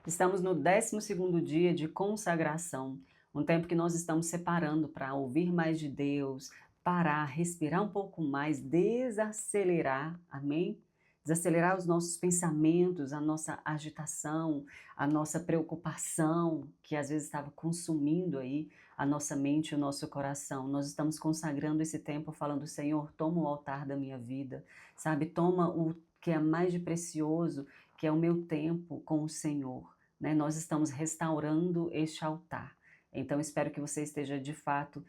Estamos no 12º dia de consagração, um tempo que nós estamos separando para ouvir mais de Deus, parar, respirar um pouco mais, desacelerar, amém? Desacelerar os nossos pensamentos, a nossa agitação, a nossa preocupação, que às vezes estava consumindo aí a nossa mente e o nosso coração. Nós estamos consagrando esse tempo falando: Senhor, toma o altar da minha vida, sabe? Toma o que é mais de precioso, que é o meu tempo com o Senhor, né? Nós estamos restaurando este altar. Então espero que você esteja de fato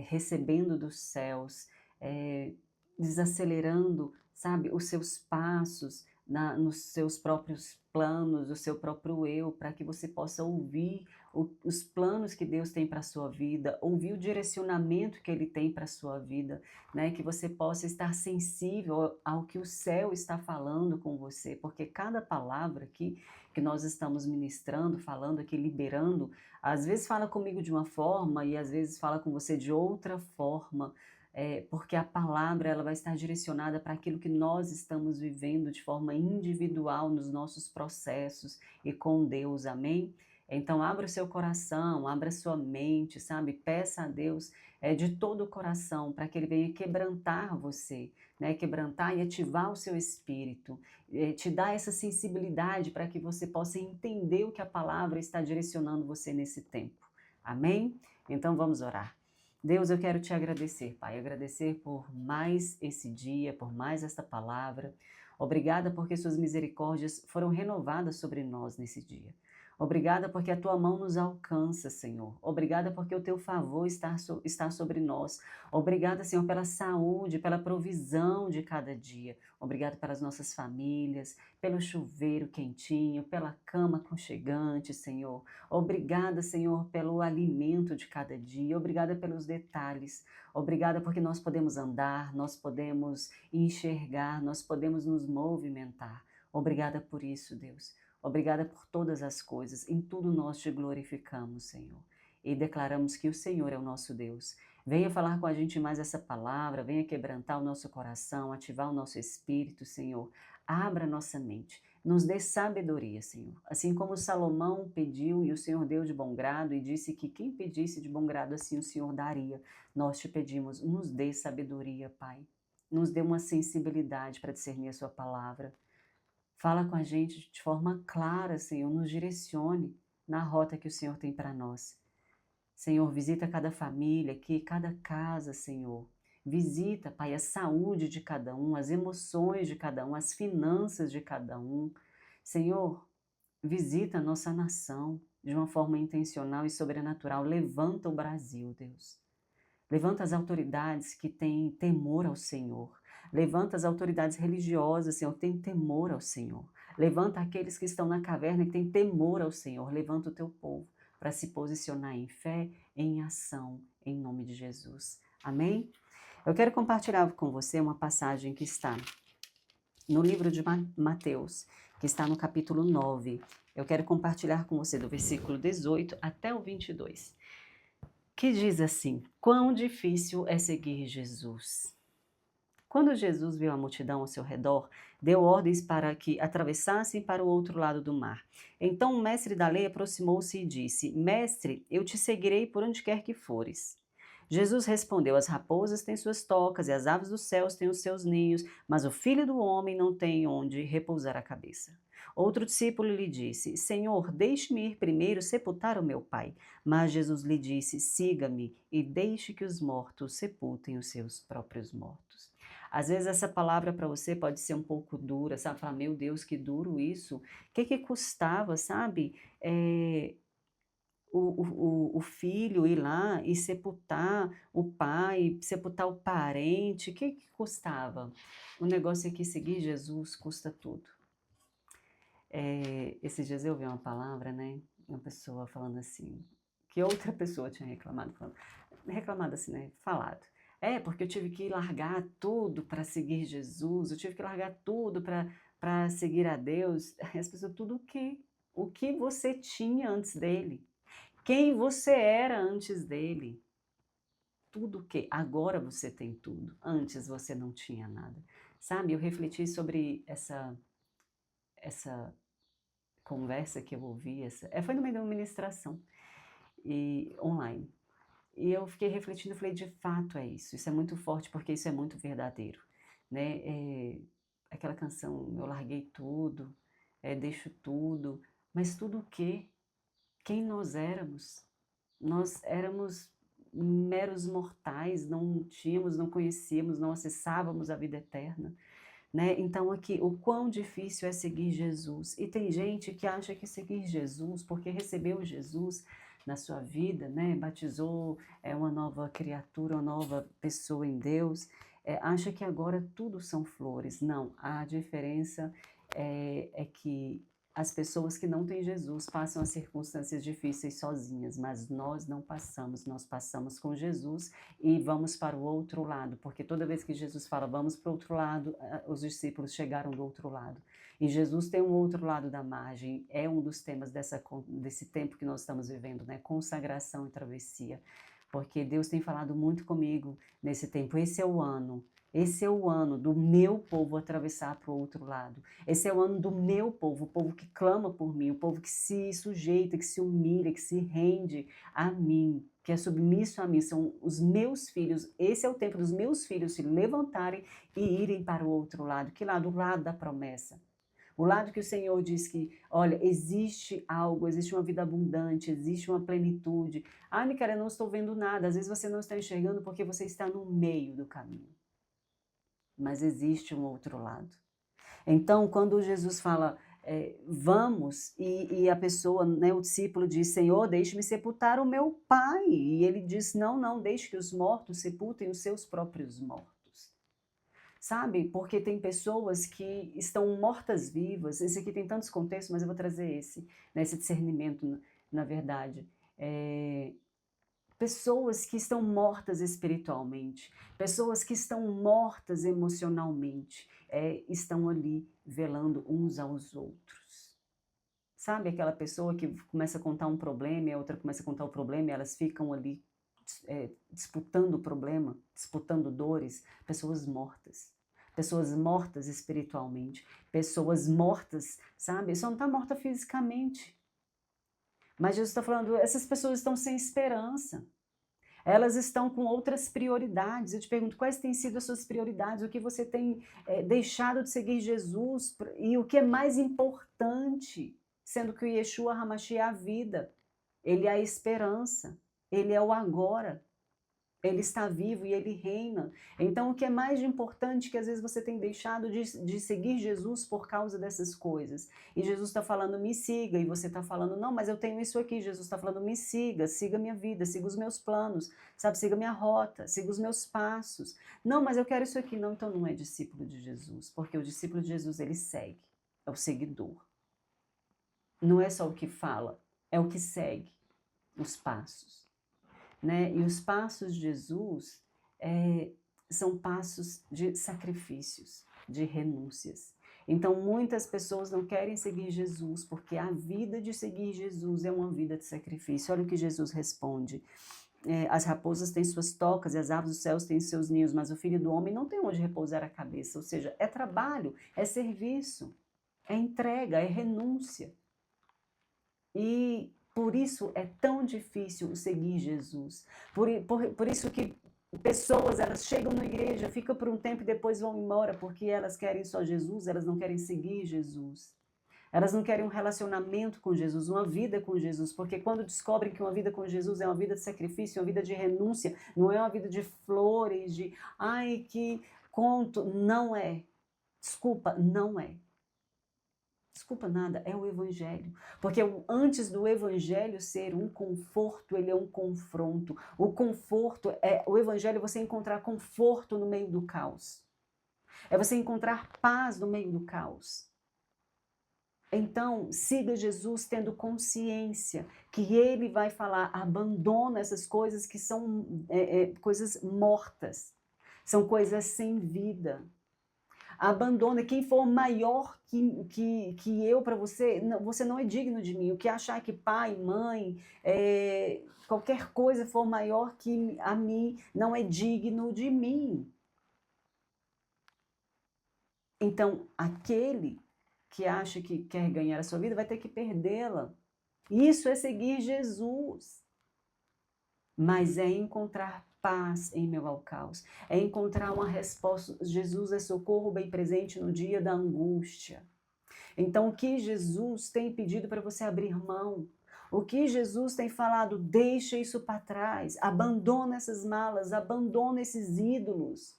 recebendo dos céus, desacelerando, sabe, os seus passos nos seus próprios planos, o seu próprio eu, para que você possa ouvir os planos que Deus tem para a sua vida, ouvir o direcionamento que Ele tem para a sua vida, né? Que você possa estar sensível ao que o céu está falando com você, porque cada palavra aqui que nós estamos ministrando, falando aqui, liberando, às vezes fala comigo de uma forma e às vezes fala com você de outra forma, porque a palavra ela vai estar direcionada para aquilo que nós estamos vivendo de forma individual nos nossos processos e com Deus, amém? Então abra o seu coração, abra a sua mente, sabe? Peça a Deus de todo o coração para que Ele venha quebrantar você, né? Quebrantar e ativar o seu espírito, te dar essa sensibilidade para que você possa entender o que a palavra está direcionando você nesse tempo, amém? Então vamos orar. Deus, eu quero te agradecer, Pai, agradecer por mais esse dia, por mais esta palavra. Obrigada porque suas misericórdias foram renovadas sobre nós nesse dia. Obrigada porque a tua mão nos alcança, Senhor. Obrigada porque o teu favor está sobre nós. Obrigada, Senhor, pela saúde, pela provisão de cada dia. Obrigada pelas nossas famílias, pelo chuveiro quentinho, pela cama aconchegante, Senhor. Obrigada, Senhor, pelo alimento de cada dia. Obrigada pelos detalhes. Obrigada porque nós podemos andar, nós podemos enxergar, nós podemos nos movimentar. Obrigada por isso, Deus. Obrigada por todas as coisas. Em tudo nós te glorificamos, Senhor. E declaramos que o Senhor é o nosso Deus. Venha falar com a gente mais essa palavra, venha quebrantar o nosso coração, ativar o nosso espírito, Senhor. Abra nossa mente. Nos dê sabedoria, Senhor. Assim como Salomão pediu e o Senhor deu de bom grado e disse que quem pedisse de bom grado assim o Senhor daria. Nós te pedimos, nos dê sabedoria, Pai. Nos dê uma sensibilidade para discernir a sua palavra. Fala com a gente de forma clara, Senhor, nos direcione na rota que o Senhor tem para nós. Senhor, visita cada família aqui, cada casa, Senhor. Visita, Pai, a saúde de cada um, as emoções de cada um, as finanças de cada um. Senhor, visita a nossa nação de uma forma intencional e sobrenatural. Levanta o Brasil, Deus. Levanta as autoridades que têm temor ao Senhor. Levanta as autoridades religiosas, Senhor, que têm temor ao Senhor. Levanta aqueles que estão na caverna que têm temor ao Senhor. Levanta o teu povo para se posicionar em fé, em ação, em nome de Jesus. Amém? Eu quero compartilhar com você uma passagem que está no livro de Mateus, que está no capítulo 9. Eu quero compartilhar com você do versículo 18 até o 22. Que diz assim: quão difícil é seguir Jesus. Quando Jesus viu a multidão ao seu redor, deu ordens para que atravessassem para o outro lado do mar. Então o mestre da lei aproximou-se e disse: Mestre, eu te seguirei por onde quer que fores. Jesus respondeu: As raposas têm suas tocas e as aves dos céus têm os seus ninhos, mas o filho do homem não tem onde repousar a cabeça. Outro discípulo lhe disse: Senhor, deixe-me ir primeiro sepultar o meu pai. Mas Jesus lhe disse: Siga-me e deixe que os mortos sepultem os seus próprios mortos. Às vezes essa palavra para você pode ser um pouco dura, sabe? Falar, meu Deus, que duro isso. O que custava, sabe? O filho ir lá e sepultar o pai, sepultar o parente, o que custava? O negócio é que seguir Jesus custa tudo. Esses dias eu ouvi uma palavra, né? Uma pessoa falando assim, que outra pessoa tinha reclamado assim, né? Falado. Porque eu tive que largar tudo para seguir Jesus, eu tive que largar tudo para seguir a Deus. As pessoas, tudo o quê? O que você tinha antes dele? Quem você era antes dele? Tudo o quê? Agora você tem tudo. Antes você não tinha nada. Sabe, eu refleti sobre essa conversa que eu ouvi, foi no meio de uma ministração online. E eu fiquei refletindo, eu falei, de fato é isso é muito forte, porque isso é muito verdadeiro, né, aquela canção, eu larguei tudo, deixo tudo, mas tudo o quê? Quem nós éramos? Nós éramos meros mortais, não conhecíamos, não acessávamos a vida eterna, né, então aqui, o quão difícil é seguir Jesus. E tem gente que acha que seguir Jesus, porque recebeu Jesus na sua vida, né, batizou, é uma nova criatura, uma nova pessoa em Deus, acha que agora tudo são flores. Não, a diferença é que as pessoas que não têm Jesus passam as circunstâncias difíceis sozinhas, mas nós não passamos, nós passamos com Jesus e vamos para o outro lado, porque toda vez que Jesus fala vamos para o outro lado, os discípulos chegaram do outro lado. E Jesus tem um outro lado da margem, é um dos temas desse tempo que nós estamos vivendo, né? Consagração e travessia. Porque Deus tem falado muito comigo nesse tempo. Esse é o ano do meu povo atravessar para o outro lado. Esse é o ano do meu povo, o povo que clama por mim, o povo que se sujeita, que se humilha, que se rende a mim, que é submisso a mim, são os meus filhos. Esse é o tempo dos meus filhos se levantarem e irem para o outro lado. Que lado? O lado da promessa. O lado que o Senhor diz que, olha, existe algo, existe uma vida abundante, existe uma plenitude. Ah, Micaela, eu não estou vendo nada. Às vezes você não está enxergando porque você está no meio do caminho. Mas existe um outro lado. Então, quando Jesus fala, vamos, e a pessoa, né, o discípulo diz, Senhor, deixe-me sepultar o meu pai. E ele diz, não, não, deixe que os mortos sepultem os seus próprios mortos. Sabe? Porque tem pessoas que estão mortas-vivas. Esse aqui tem tantos contextos, mas eu vou trazer né, esse discernimento, na verdade. Pessoas que estão mortas espiritualmente, pessoas que estão mortas emocionalmente, estão ali velando uns aos outros. Sabe aquela pessoa que começa a contar um problema e a outra começa a contar o problema e elas ficam ali disputando o problema, disputando dores? Pessoas mortas espiritualmente, pessoas mortas, sabe? Só não está morta fisicamente. Mas Jesus está falando, essas pessoas estão sem esperança. Elas estão com outras prioridades. Eu te pergunto, quais têm sido as suas prioridades? O que você tem deixado de seguir Jesus? E o que é mais importante? Sendo que o Yeshua HaMashiach é a vida. Ele é a esperança. Ele é o agora. Ele está vivo e ele reina. Então, o que é mais importante que às vezes você tem deixado de seguir Jesus por causa dessas coisas? E Jesus está falando, me siga. E você está falando, não, mas eu tenho isso aqui. Jesus está falando, me siga, siga minha vida, siga os meus planos, sabe? Siga minha rota, siga os meus passos. Não, mas eu quero isso aqui. Não, então não é discípulo de Jesus. Porque o discípulo de Jesus, ele segue. É o seguidor. Não é só o que fala, é o que segue os passos. Né? E os passos de Jesus são passos de sacrifícios, de renúncias. Então, muitas pessoas não querem seguir Jesus, porque a vida de seguir Jesus é uma vida de sacrifício. Olha o que Jesus responde. As raposas têm suas tocas e as aves dos céus têm seus ninhos, mas o Filho do Homem não tem onde repousar a cabeça. Ou seja, é trabalho, é serviço, é entrega, é renúncia. E por isso é tão difícil seguir Jesus. Por isso que pessoas, elas chegam na igreja, ficam por um tempo e depois vão embora, porque elas querem só Jesus, elas não querem seguir Jesus. Elas não querem um relacionamento com Jesus, uma vida com Jesus, porque quando descobrem que uma vida com Jesus é uma vida de sacrifício, uma vida de renúncia, não é uma vida de flores, de ai que conto, não é. Desculpa, não é. Desculpa nada, é o Evangelho. Porque antes do Evangelho ser um conforto, ele é um confronto. O Evangelho é você encontrar conforto no meio do caos. É você encontrar paz no meio do caos. Então, siga Jesus tendo consciência que ele vai falar, abandona essas coisas que são coisas mortas, são coisas sem vida. Abandona, quem for maior que eu para você, você não é digno de mim. O que achar que pai, mãe, qualquer coisa for maior que a mim, não é digno de mim. Então, aquele que acha que quer ganhar a sua vida, vai ter que perdê-la. Isso é seguir Jesus. Mas é encontrar paz em meu caos, é encontrar uma resposta. Jesus é socorro bem presente no dia da angústia. Então, o que Jesus tem pedido para você abrir mão? O que Jesus tem falado? Deixa isso para trás, abandona essas malas, abandona esses ídolos,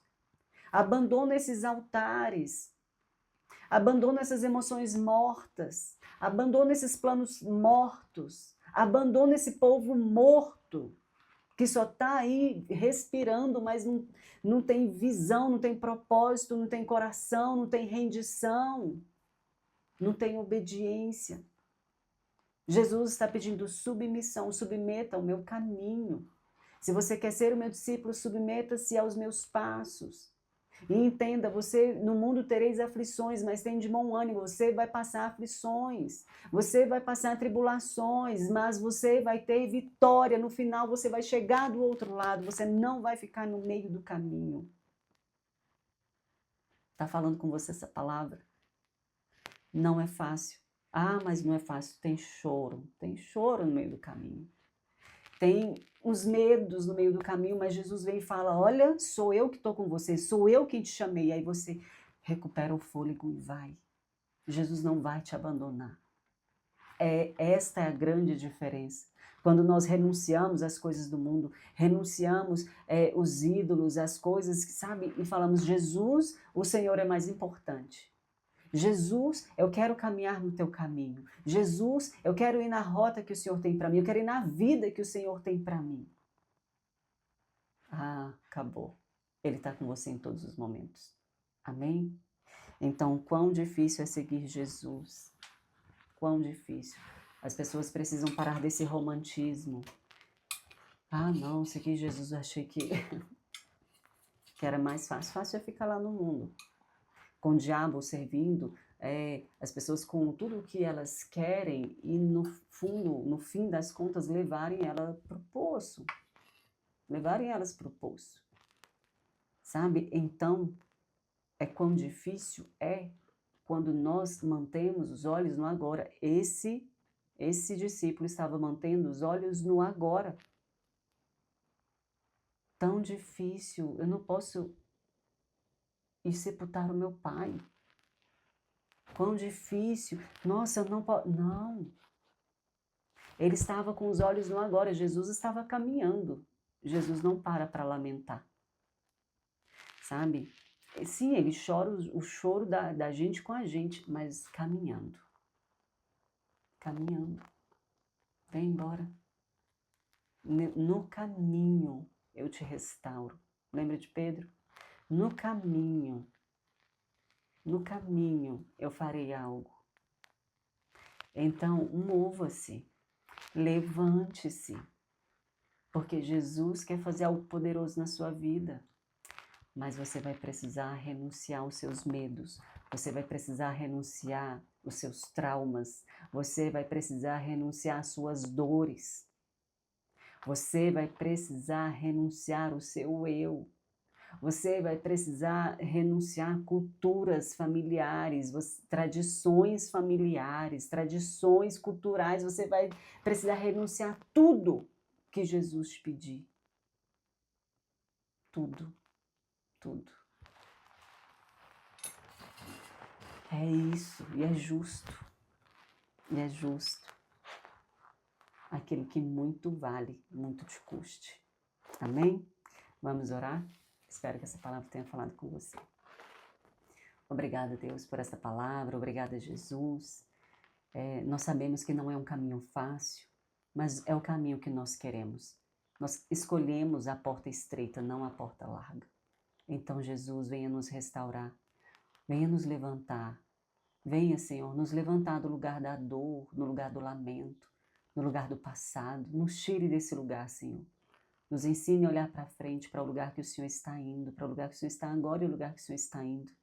abandona esses altares, abandona essas emoções mortas, abandona esses planos mortos, abandona esse povo morto, que só está aí respirando, mas não tem visão, não tem propósito, não tem coração, não tem rendição, não tem obediência. Jesus está pedindo submissão, submeta ao meu caminho. Se você quer ser o meu discípulo, submeta-se aos meus passos. E entenda, você no mundo tereis aflições, mas tem de bom ânimo, você vai passar aflições, você vai passar tribulações, mas você vai ter vitória, no final você vai chegar do outro lado, você não vai ficar no meio do caminho. Está falando com você essa palavra? Não é fácil. Ah, mas não é fácil, tem choro no meio do caminho. Tem os medos no meio do caminho, mas Jesus vem e fala, olha, sou eu que estou com você, sou eu quem te chamei. Aí você recupera o fôlego e vai. Jesus não vai te abandonar. Esta é a grande diferença. Quando nós renunciamos às coisas do mundo, renunciamos os ídolos, as coisas, sabe? E falamos, Jesus, o Senhor é mais importante. Jesus, eu quero caminhar no teu caminho. Jesus, eu quero ir na rota que o Senhor tem para mim. Eu quero ir na vida que o Senhor tem para mim. Ah, acabou. Ele está com você em todos os momentos. Amém? Então, quão difícil é seguir Jesus. Quão difícil. As pessoas precisam parar desse romantismo. Ah, não, seguir Jesus, eu achei que era mais fácil. Fácil é ficar lá no mundo, com o diabo servindo, as pessoas com tudo o que elas querem e no fundo, no fim das contas, levarem ela para o poço. Levarem elas para o poço. Sabe? Então, quão difícil é quando nós mantemos os olhos no agora. Esse discípulo estava mantendo os olhos no agora. Tão difícil, eu não posso ir sepultar o meu pai. Quão difícil, nossa, eu não posso, não. Ele estava com os olhos no agora, Jesus estava caminhando. Jesus não para lamentar, sabe? Sim, ele chora o choro da gente com a gente, mas caminhando. Caminhando. Vem embora. No caminho eu te restauro. Lembra de Pedro? No caminho eu farei algo. Então, mova-se, levante-se, porque Jesus quer fazer algo poderoso na sua vida. Mas você vai precisar renunciar aos seus medos, você vai precisar renunciar aos seus traumas, você vai precisar renunciar às suas dores, você vai precisar renunciar ao seu eu, você vai precisar renunciar a culturas familiares, tradições familiares, tradições culturais, você vai precisar renunciar a tudo que Jesus te pedir. Tudo. Tudo. É isso, e é justo. E é justo. Aquele que muito vale, muito te custe. Amém? Vamos orar? Espero que essa palavra tenha falado com você. Obrigada, Deus, por essa palavra. Obrigada, Jesus. Nós sabemos que não é um caminho fácil, mas é o caminho que nós queremos. Nós escolhemos a porta estreita, não a porta larga. Então, Jesus, venha nos restaurar. Venha nos levantar. Venha, Senhor, nos levantar do lugar da dor, no lugar do lamento, no lugar do passado. Nos tire desse lugar, Senhor. Nos ensine a olhar para frente, para o lugar que o Senhor está indo, para o lugar que o Senhor está agora e o lugar que o Senhor está indo.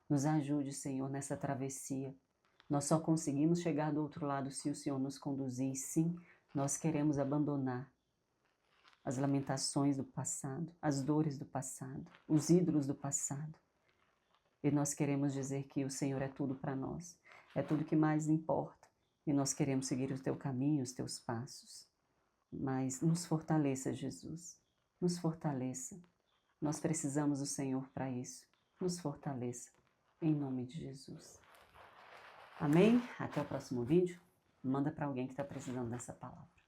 Nos ajude, Senhor, nessa travessia. Nós só conseguimos chegar do outro lado se o Senhor nos conduzir. Sim, nós queremos abandonar as lamentações do passado, as dores do passado, os ídolos do passado. E nós queremos dizer que o Senhor é tudo para nós. é tudo que mais importa. E nós queremos seguir o teu caminho, os teus passos. Mas nos fortaleça, Jesus. Nos fortaleça. Nós precisamos do Senhor para isso. Nos fortaleça. Em nome de Jesus. Amém? Até o próximo vídeo. Manda para alguém que está precisando dessa palavra.